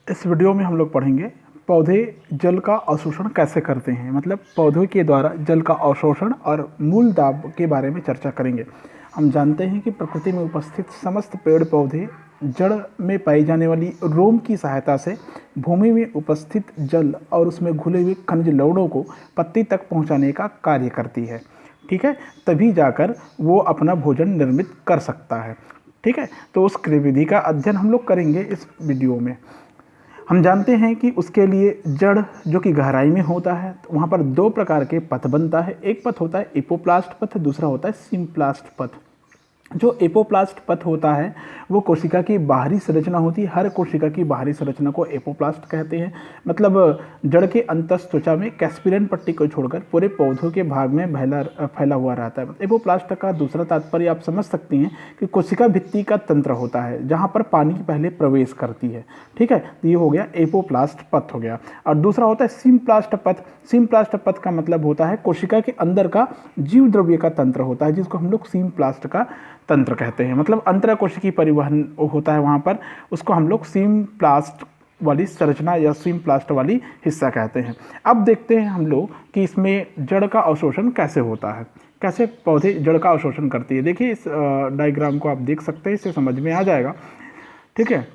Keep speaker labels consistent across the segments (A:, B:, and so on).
A: इस वीडियो में हम लोग पढ़ेंगे पौधे जल का अवशोषण कैसे करते हैं, मतलब पौधों के द्वारा जल का अवशोषण और मूल दाब के बारे में चर्चा करेंगे। हम जानते हैं कि प्रकृति में उपस्थित समस्त पेड़ पौधे जड़ में पाई जाने वाली रोम की सहायता से भूमि में उपस्थित जल और उसमें घुले हुए खनिज लवणों को पत्ती तक पहुंचाने का कार्य करती है। ठीक है, तभी जाकर वो अपना भोजन निर्मित कर सकता है। ठीक है, तो उस क्रियाविधि का अध्ययन हम लोग करेंगे इस वीडियो में। हम जानते हैं कि उसके लिए जड़ जो कि गहराई में होता है, तो वहाँ पर दो प्रकार के पथ बनता है। एक पथ होता है एपोप्लास्ट पथ, दूसरा होता है सिम्प्लास्ट पथ। जो एपोप्लास्ट पथ होता है वो कोशिका की बाहरी संरचना होती है। हर कोशिका की बाहरी संरचना को एपोप्लास्ट कहते हैं। मतलब जड़ के अंतस त्वचा में कैस्पिरियन पट्टी को छोड़कर पूरे पौधों के भाग में फैला हुआ रहता है। एपोप्लास्ट का दूसरा तात्पर्य आप समझ सकती हैं कि कोशिका भित्ति का तंत्र होता है जहाँ पर पानी पहले प्रवेश करती है। ठीक है, तो ये हो गया एपोप्लास्ट पथ हो गया। और दूसरा होता है सिम्प्लास्ट पथ। सिम्प्लास्ट पथ का मतलब होता है कोशिका के अंदर का जीव द्रव्य का तंत्र होता है, जिसको हम लोग सिम्प्लास्ट का तंत्र कहते हैं। मतलब अंतराकोशिकीय परिवहन होता है वहाँ पर, उसको हम लोग सिम्प्लास्ट वाली संरचना या सिम्प्लास्ट वाली हिस्सा कहते हैं। अब देखते हैं हम लोग कि इसमें जड़ का अवशोषण कैसे होता है, कैसे पौधे जड़ का अवशोषण करती है। देखिए इस डायग्राम को आप देख सकते हैं, इससे समझ में आ जाएगा। ठीक है,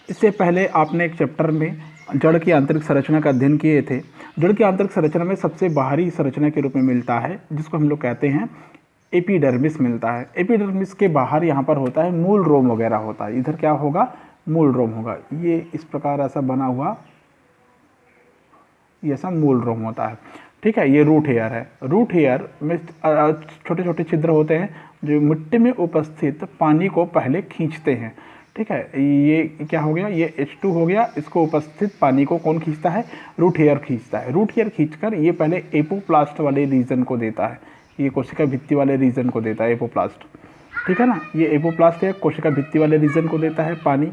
A: इससे पहले आपने एक चैप्टर में जड़ की आंतरिक संरचना का अध्ययन किए थे। जड़ की आंतरिक संरचना में सबसे बाहरी संरचना के रूप में मिलता है जिसको हम लोग कहते हैं एपिडर्मिस मिलता है। एपिडर्मिस के बाहर यहाँ पर होता है मूल रोम वगैरह होता है। इधर क्या होगा, मूल रोम होगा। ये इस प्रकार ऐसा बना हुआ, ये ऐसा मूल रोम होता है। ठीक है, ये रूट हेयर है। रूट हेयर में छोटे छोटे छिद्र होते हैं जो मिट्टी में उपस्थित पानी को पहले खींचते हैं। ठीक है, ये क्या हो गया, ये H2 हो गया। इसको उपस्थित पानी को कौन खींचता है, रूट हेयर खींचता है। रूट हेयर खींचकर ये पहले एपोप्लास्ट वाले रीजन को देता है, ये कोशिका भित्ति वाले रीजन को देता है एपोप्लास्ट। ठीक है ना, ये एपोप्लास्ट है, कोशिका भित्ति वाले रीजन को देता है पानी।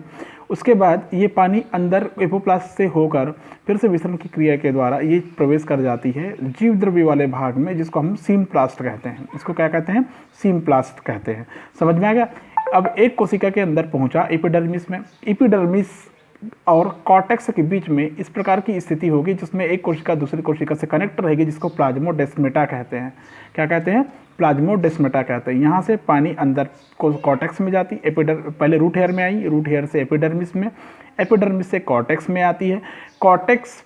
A: उसके बाद ये पानी अंदर एपोप्लास्ट से होकर फिर से विसरण की क्रिया के द्वारा ये प्रवेश कर जाती है जीव द्रव्य वाले भाग में, जिसको हम सिम्प्लास्ट कहते हैं। इसको क्या कहते हैं, सिम्प्लास्ट कहते हैं। समझ में आ गया। अब एक कोशिका के अंदर पहुंचा एपिडर्मिस में। एपिडर्मिस और कॉर्टेक्स के बीच में इस प्रकार की स्थिति होगी जिसमें एक कोशिका दूसरी कोशिका से कनेक्ट रहेगी, जिसको प्लाज्मोडेस्मेटा कहते हैं। क्या कहते हैं, प्लाज्मोडेस्मेटा कहते हैं। यहाँ से पानी अंदर कॉर्टेक्स में जाती, पहले रूट हेयर में आई, रूट हेयर से एपिडर्मिस में, एपिडर्मिस से कॉर्टेक्स में आती है। कॉर्टेक्स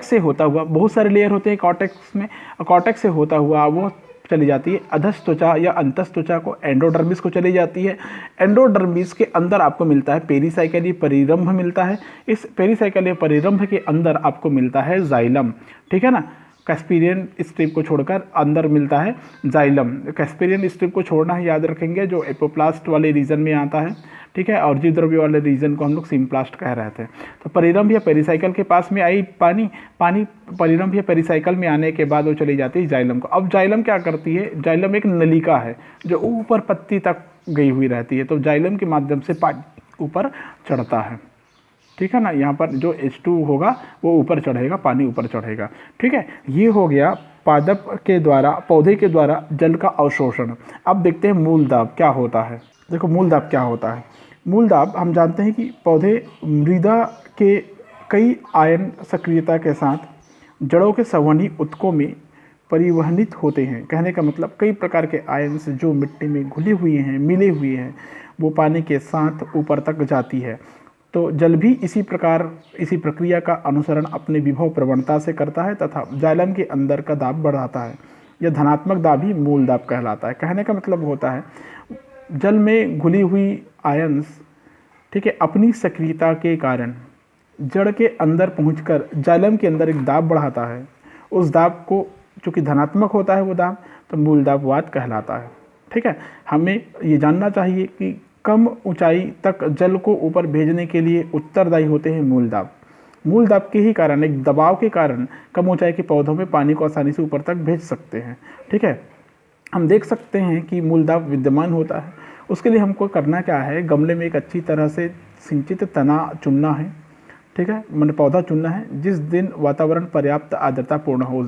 A: से होता हुआ, बहुत सारे लेयर होते हैं कॉर्टेक्स में, कॉर्टेक्स से होता हुआ वो चली जाती है अधस त्वचा या अंतस त्वचा को, एंडोडर्मिस को चली जाती है। एंडोडर्मिस के अंदर आपको मिलता है पेरीसाइकलीय परिरंभ मिलता है। इस पेरीसाइकलीय परिरंभ के अंदर आपको मिलता है जाइलम। ठीक है ना, कैस्पिरियन स्ट्रिप को छोड़कर अंदर मिलता है जाइलम। कैस्पिरियन स्ट्रिप को छोड़ना है, याद रखेंगे, जो एपोप्लास्ट वाले रीजन में आता है। ठीक है, और जीव द्रव्य वाले रीजन को हम लोग सिम्प्लास्ट कह रहे थे। तो परिरंभ या पेरिसाइकल के पास में आई पानी परिरंभ या पेरिसाइकल में आने के बाद वो चली जाती है जाइलम को। अब जाइलम क्या करती है, जाइलम एक नलिका है जो ऊपर पत्ती तक गई हुई रहती है, तो जाइलम के माध्यम से पानी ऊपर चढ़ता है। ठीक है ना, यहाँ पर जो H2 होगा वो ऊपर चढ़ेगा, पानी ऊपर चढ़ेगा। ठीक है, ये हो गया पादप के द्वारा, पौधे के द्वारा जल का अवशोषण। अब देखते हैं मूल दाब क्या होता है। देखो मूल दाब क्या होता है। मूल दाब हम जानते हैं कि पौधे मृदा के कई आयन सक्रियता के साथ जड़ों के संवहनी ऊतकों में परिवहनित होते हैं। कहने का मतलब कई प्रकार के आयन्स जो मिट्टी में घुले हुए हैं, मिले हुए हैं, वो पानी के साथ ऊपर तक जाती है। तो जल भी इसी प्रक्रिया का अनुसरण अपने विभव प्रवणता से करता है तथा जाइलम के अंदर का दाब बढ़ाता है। यह धनात्मक दाब ही मूल दाब कहलाता है। कहने का मतलब होता है जल में घुली हुई आयन्स, ठीक है, अपनी सक्रियता के कारण जड़ के अंदर पहुंचकर जाइलम के अंदर एक दाब बढ़ाता है। उस दाब को, चूँकि धनात्मक होता है वो दाब, तो मूल दाब वात कहलाता है। ठीक है, हमें ये जानना चाहिए कि कम ऊंचाई तक जल को ऊपर भेजने के लिए उत्तरदायी होते हैं मूल दाब। मूल दाब के ही कारण, एक दबाव के कारण कम ऊंचाई के पौधों में पानी को आसानी से ऊपर तक भेज सकते हैं। ठीक है, हम देख सकते हैं कि मूल दाब विद्यमान होता है। उसके लिए हमको करना क्या है, गमले में एक अच्छी तरह से सिंचित तना चुनना है। ठीक है, मैंने पौधा चुनना है। जिस दिन वातावरण पर्याप्त आर्द्रतापूर्ण हो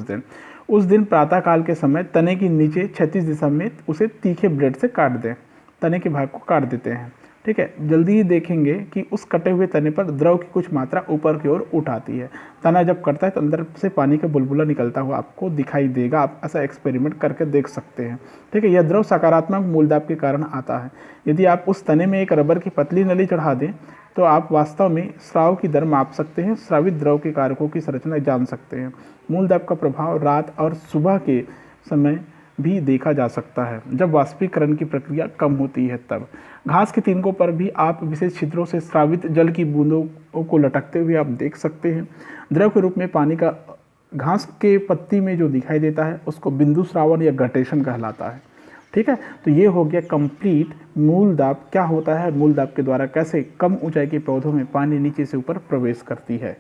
A: उस दिन प्रातःकाल के समय तने की नीचे क्षैतिज दिशा में उसे तीखे ब्लेड से काट दें। तने के भाग को काट देते हैं। ठीक है, जल्दी ही देखेंगे कि उस कटे हुए तने पर द्रव की कुछ मात्रा ऊपर की ओर उठाती है। तना जब कटता है तो अंदर से पानी का बुलबुला निकलता हुआ आपको दिखाई देगा। आप ऐसा एक्सपेरिमेंट करके देख सकते हैं। ठीक है, यह द्रव सकारात्मक मूल दाब के कारण आता है। यदि आप उस तने में एक रबर की पतली नली चढ़ा दें तो आप वास्तव में स्राव की दर माप सकते हैं, स्रावित द्रव के कारकों की संरचना जान सकते हैं। मूल दाब का प्रभाव रात और सुबह के समय भी देखा जा सकता है, जब वाष्पीकरण की प्रक्रिया कम होती है तब। घास के तिनकों पर भी आप विशेष छिद्रों से स्रावित जल की बूंदों को लटकते हुए आप देख सकते हैं। द्रव के रूप में पानी का घास के पत्ती में जो दिखाई देता है उसको बिंदु स्रावन या घटेशन कहलाता है। ठीक है, तो ये हो गया कंप्लीट मूल दाब क्या होता है, मूल दाब के द्वारा कैसे कम ऊंचाई के पौधों में पानी नीचे से ऊपर प्रवेश करती है।